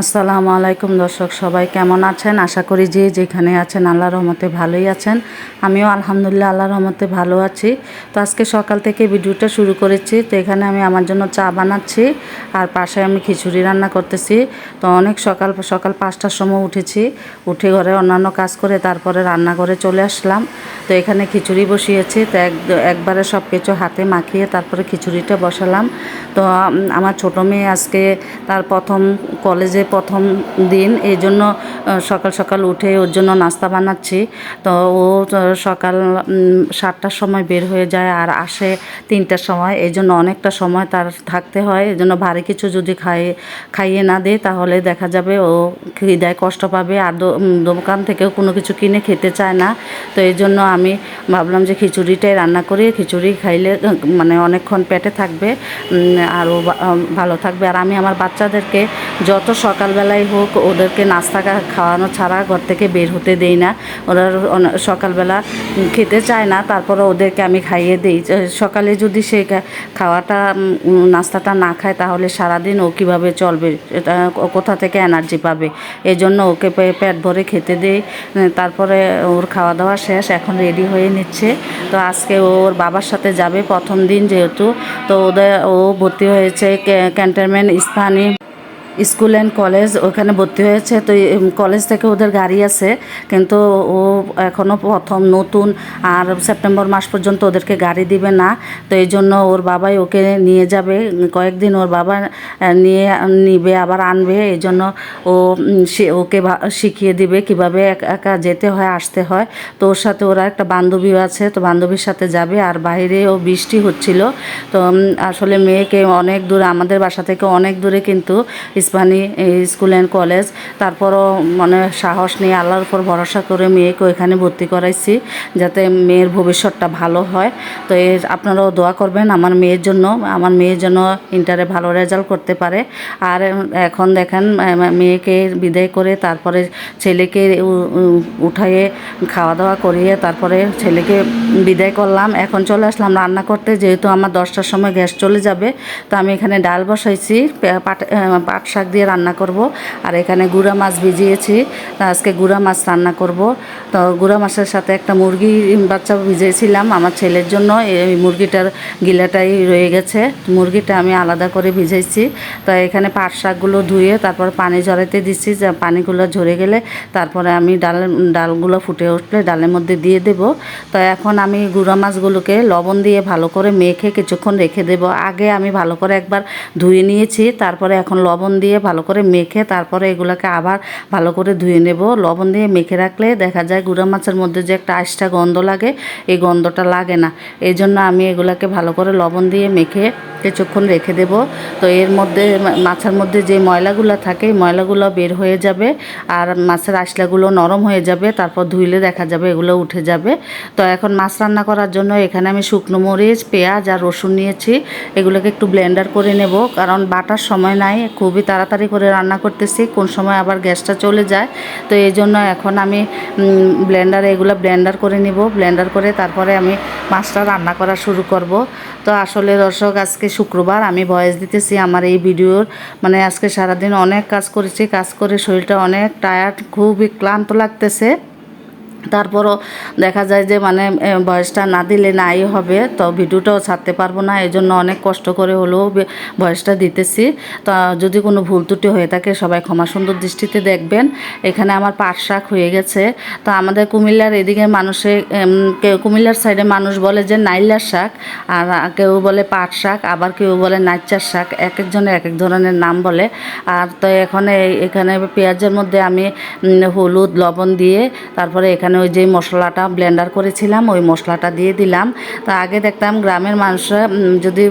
আসসালামু আলাইকুম দর্শক, সবাই কেমন আছেন? আশা করি যে যেখানে আছেন আল্লাহর রহমতে ভালোই আছেন। আমিও আলহামদুলিল্লাহ আল্লাহর রহমতে ভালো আছি। তো আজকে সকাল থেকে ভিডিওটা শুরু করেছি। তো এখানে আমি আমার জন্য চা বানাচ্ছি আর পাশে আমি খিচুড়ি রান্না করতেছি। তো অনেক সকাল সকাল 5টার সময় উঠেছি, উঠে ঘরে অন্যান্য কাজ করে তারপরে রান্না করে চলে আসলাম। তো এখানে খিচুড়ি বসিয়েছি। তো একবারে সব কিছু হাতে মাখিয়ে তারপরে খিচুড়িটা বসালাম। তো আমার ছোটো মেয়ে আজকে তার কলেজে প্রথম দিন, এই জন্য সকাল সকাল উঠে ওর জন্য নাস্তা বানাচ্ছি। তো ও সকাল 7টার সময় বের হয়ে যায় আর আসে 3টার সময়। এই জন্য অনেকটা সময় তার থাকতে হয়। এই জন্য ভারী কিছু যদি খাইয়ে না দেয় তাহলে দেখা যাবে ও খিদায় কষ্ট পাবে আর দোকান থেকেও কোনো কিছু কিনে খেতে চায় না। তো এই জন্য আমি ভাবলাম যে খিচুড়িটাই রান্না করি। খিচুড়ি খাইলে মানে অনেকক্ষণ পেটে থাকবে, আরও ভালো থাকবে। আর আমি আমার বাচ্চাদেরকে যত সকালবেলায় হোক ওদেরকে নাস্তা খাওয়ানো ছাড়া ঘর থেকে বের হতে দেই না। ওরা সকালবেলা খেতে চায় না, তারপরে ওদেরকে আমি খাইয়ে দিই। সকালে যদি সে নাস্তাটা না খায় তাহলে সারাদিন ও কীভাবে চলবে, এটা কোথা থেকে এনার্জি পাবে। এই জন্য ওকে পেট ভরে খেতে দিই। তারপরে ওর খাওয়া দাওয়া শেষ, এখন রেডি হয়ে নিচ্ছে। তো আজকে ওর বাবার সাথে যাবে প্রথম দিন যেহেতু। তো ও ভর্তি হয়েছে cantonment Ispahani school and college, ওখানে ভর্তি হয়েছে। তো কলেজ থেকে ওদের গাড়ি আছে, কিন্তু ও এখনও প্রথম নতুন, আর সেপ্টেম্বর মাস পর্যন্ত ওদেরকে গাড়ি দিবে না। তো এই জন্য ওর বাবাই ওকে নিয়ে যাবে কয়েকদিন, ওর বাবা নিবে আবার আনবে। এই জন্য ওকে শিখিয়ে দিবে কিভাবে একা যেতে হয় আসতে হয়। তো ওর সাথে ওরা একটা বান্ধবীও আছে, তো বান্ধবীর সাথে যাবে। আর বাইরেও বৃষ্টি হচ্ছিল। তো আসলে মেয়েকে অনেক দূরে, আমাদের বাসা থেকে অনেক দূরে কিন্তু ইস্পাহানি স্কুল অ্যান্ড কলেজ। তারপরও মানে সাহস নিয়ে আল্লাহর উপর ভরসা করে মেয়েকে এখানে ভর্তি করাইছি যাতে মেয়ের ভবিষ্যৎটা ভালো হয়। তো আপনারাও দোয়া করবেন আমার মেয়ের জন্য ইন্টারে ভালো রেজাল্ট করতে পারে। আর এখন দেখেন মেয়েকে বিদায় করে তারপরে ছেলেকে উঠাইয়ে খাওয়া দাওয়া করিয়ে তারপরে ছেলেকে বিদায় করলাম। এখন চলে আসলাম রান্না করতে, যেহেতু আমার 10টার সময় গ্যাস চলে যাবে। তো আমি এখানে ডাল বসাইছি, পাট শাক দিয়ে রান্না করব। আর এখানে গুঁড়া মাছ ভিজিয়েছি, আজকে গুঁড়া মাছ রান্না করব। তো গুঁড়া মাছের সাথে একটা মুরগি বাচ্চা ভিজিয়েছিলাম আমার ছেলের জন্য, এই মুরগিটার গিলাটাই রয়ে গেছে, মুরগিটা আমি আলাদা করে ভিজাইছি। তো এখানে পাট শাকগুলো ধুয়ে তারপর পানি ঝরাইতে দিচ্ছি, যে পানিগুলো ঝরে গেলে তারপরে আমি ডালগুলো ফুটে উঠলে ডালের মধ্যে দিয়ে দেব। তো এখন আমি গুঁড়া মাছগুলোকে লবণ দিয়ে ভালো করে মেখে কিছুক্ষণ রেখে দেব। আগে আমি ভালো করে একবার ধুয়ে নিয়েছি, তারপরে এখন লবণ দিয়ে ভালো করে মেখে তারপরে এগুলোকে আবার ভালো করে ধুয়ে নেব। লবণ দিয়ে মেখে রাখলে দেখা যায় গুঁড়া মাছের মধ্যে যে একটা আইসটা গন্ধ লাগে, এই গন্ধটা লাগে না। এই জন্য আমি এগুলোকে ভালো করে লবণ দিয়ে মেখে কিছুক্ষণ রেখে দেব। তো এর মধ্যে মাছের মধ্যে যে ময়লাগুলো থাকে ময়লাগুলো বের হয়ে যাবে আর মাছের আইসলাগুলো নরম হয়ে যাবে, তারপর ধুইলে দেখা যাবে এগুলো উঠে যাবে। তো এখন মাছ রান্না করার জন্য এখানে আমি শুকনো মরিচ, পেঁয়াজ আর রসুন নিয়েছি। এগুলোকে একটু ব্লেন্ডার করে নেব, কারণ বাটার সময় নাই, খুবই তাড়াতাড়ি করে রান্না করতেছি, কোন সময় আবার গ্যাসটা চলে যায়। তো এই জন্য এখন আমি এগুলো ব্লেন্ডার করে নিব। ব্লেন্ডার করে তারপরে আমি মাছটা রান্না করা শুরু করব। তো আসলে দর্শক, আজকে শুক্রবার, আমি ভয়েস দিতেছি আমার এই ভিডিওর, মানে আজকে সারাদিন অনেক কাজ করেছি, কাজ করে শরীরটা অনেক টায়ার্ড, খুবই ক্লান্ত লাগতেছে। তারপরও দেখা যায় যে মানে ভয়েসটা না দিলে নাই হবে, তো ভিডিওটাও ছাড়তে পারবো না। এই জন্য অনেক কষ্ট করে হলেও ভয়েসটা দিতেছি। তো যদি কোনো ভুল ত্রুটি হয়ে থাকে সবাই ক্ষমা সুন্দর দৃষ্টিতে দেখবেন। এখানে আমার পাট শাক হয়ে গেছে। তো আমাদের কুমিল্লার এদিকে কুমিল্লার সাইডে মানুষ বলে যে নাইলার শাক, আর কেউ বলে পাট শাক, আবার কেউ বলে নাইচার শাক, এক একজনের এক এক ধরনের নাম বলে। আর তো এখানে পেঁয়াজের মধ্যে আমি হলুদ লবণ দিয়ে তারপরে এখানে ওই যে মশলাটা ব্লেন্ডার করেছিলাম ওই মশলাটা দিয়ে দিলাম। তো আগে দেখতাম গ্রামের মানুষরা যদি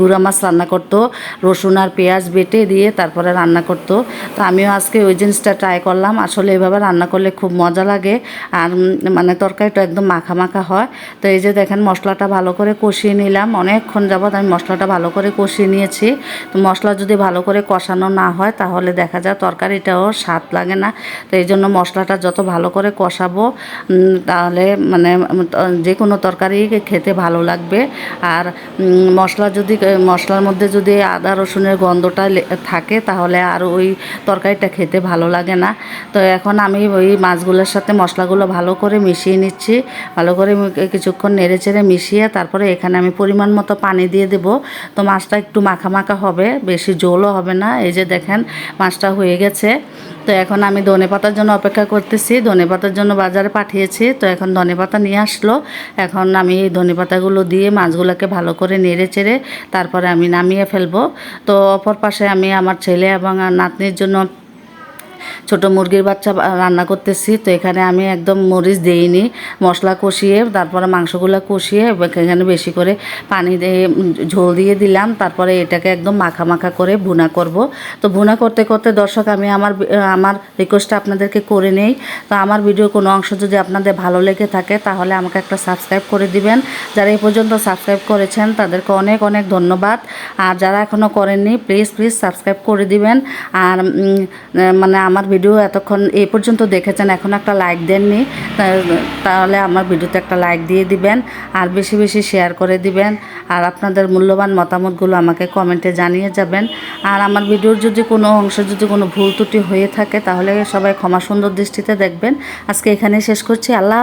গুঁড়া মাছ রান্না করতো রসুন আর পেঁয়াজ বেটে দিয়ে তারপরে রান্না করতো। তো আমিও আজকে ওই জিনিসটা ট্রাই করলাম। আসলে এভাবে রান্না করলে খুব মজা লাগে, আর মানে তরকারিটা একদম মাখা মাখা হয়। তো এই যে দেখেন মশলাটা ভালো করে কষিয়ে নিলাম, অনেকক্ষণ যাবত আমি মশলাটা ভালো করে কষিয়ে নিয়েছি। তো মশলা যদি ভালো করে কষানো না হয় তাহলে দেখা যায় তরকারিটাও স্বাদ লাগে না। তো এই জন্য মশলাটা যত ভালো করে কষাবো তাহলে মানে যে কোনো তরকারি খেতে ভালো লাগবে। আর মশলার মধ্যে যদি আদা রসুনের গন্ধটা থাকে তাহলে আর ওই তরকারিটা খেতে ভালো লাগে না। তো এখন আমি ওই মাছগুলোর সাথে মশলাগুলো ভালো করে মিশিয়ে নিচ্ছি, ভালো করে কিছুক্ষণ নেড়ে চেড়ে মিশিয়ে তারপরে এখানে আমি পরিমাণ মতো পানি দিয়ে দেব। তো মাছটা একটু মাখা মাখা হবে, বেশি ঝোলও হবে না। এই যে দেখেন মাছটা হয়ে গেছে। তো এখন আমি ধনেপাতার জন্য অপেক্ষা করতেছি, ধনেপাতার জন্য বাজারে পাঠিয়েছি। তো এখন ধনেপাতা নিয়ে আসলো, এখন আমি এই ধনেপাতাগুলো দিয়ে মাছগুলোকে ভালো করে নেড়ে চেড়ে তারপরে আমি নামিয়ে ফেলবো। তো অপর পাশে আমি আমার ছেলে এবং নাতনির জন্য ছোট মুরগির বাচ্চা রান্না করতেছি। তো এখানে আমি একদম মরিচ দেইনি, মশলা কষিয়ে তারপরে মাংসগুলো কষিয়ে এখানে বেশি করে পানি দিয়ে ঝোল দিয়ে দিলাম। তারপরে এটাকে একদম মাখা মাখা করে ভুনা করব। তো ভুনা করতে করতে দর্শক আমি আমার রিকোয়েস্টটা আপনাদেরকে করে নেই। তো আমার ভিডিওর কোনো অংশ যদি আপনাদের ভালো লেগে থাকে তাহলে আমাকে একটা সাবস্ক্রাইব করে দিবেন। যারা এই পর্যন্ত সাবস্ক্রাইব করেছেন তাদেরকে অনেক অনেক ধন্যবাদ। আর যারা এখনও করেননি প্লিজ সাবস্ক্রাইব করে দিবেন। আর মানে আমার ভিডিও এতক্ষণ এই পর্যন্ত দেখেছেন, এখন একটা লাইক দেননি, তাহলে আমার ভিডিওতে একটা লাইক দিয়ে দিবেন আর বেশি বেশি শেয়ার করে দিবেন। আর আপনাদের মূল্যবান মতামতগুলো আমাকে কমেন্টে জানিয়ে যাবেন। আর আমার ভিডিওর যদি কোনো অংশ যদি কোনো ভুল ত্রুটি হয়ে থাকে তাহলে সবাই ক্ষমা সুন্দর দৃষ্টিতে দেখবেন। আজকে এখানেই শেষ করছি। আল্লাহ।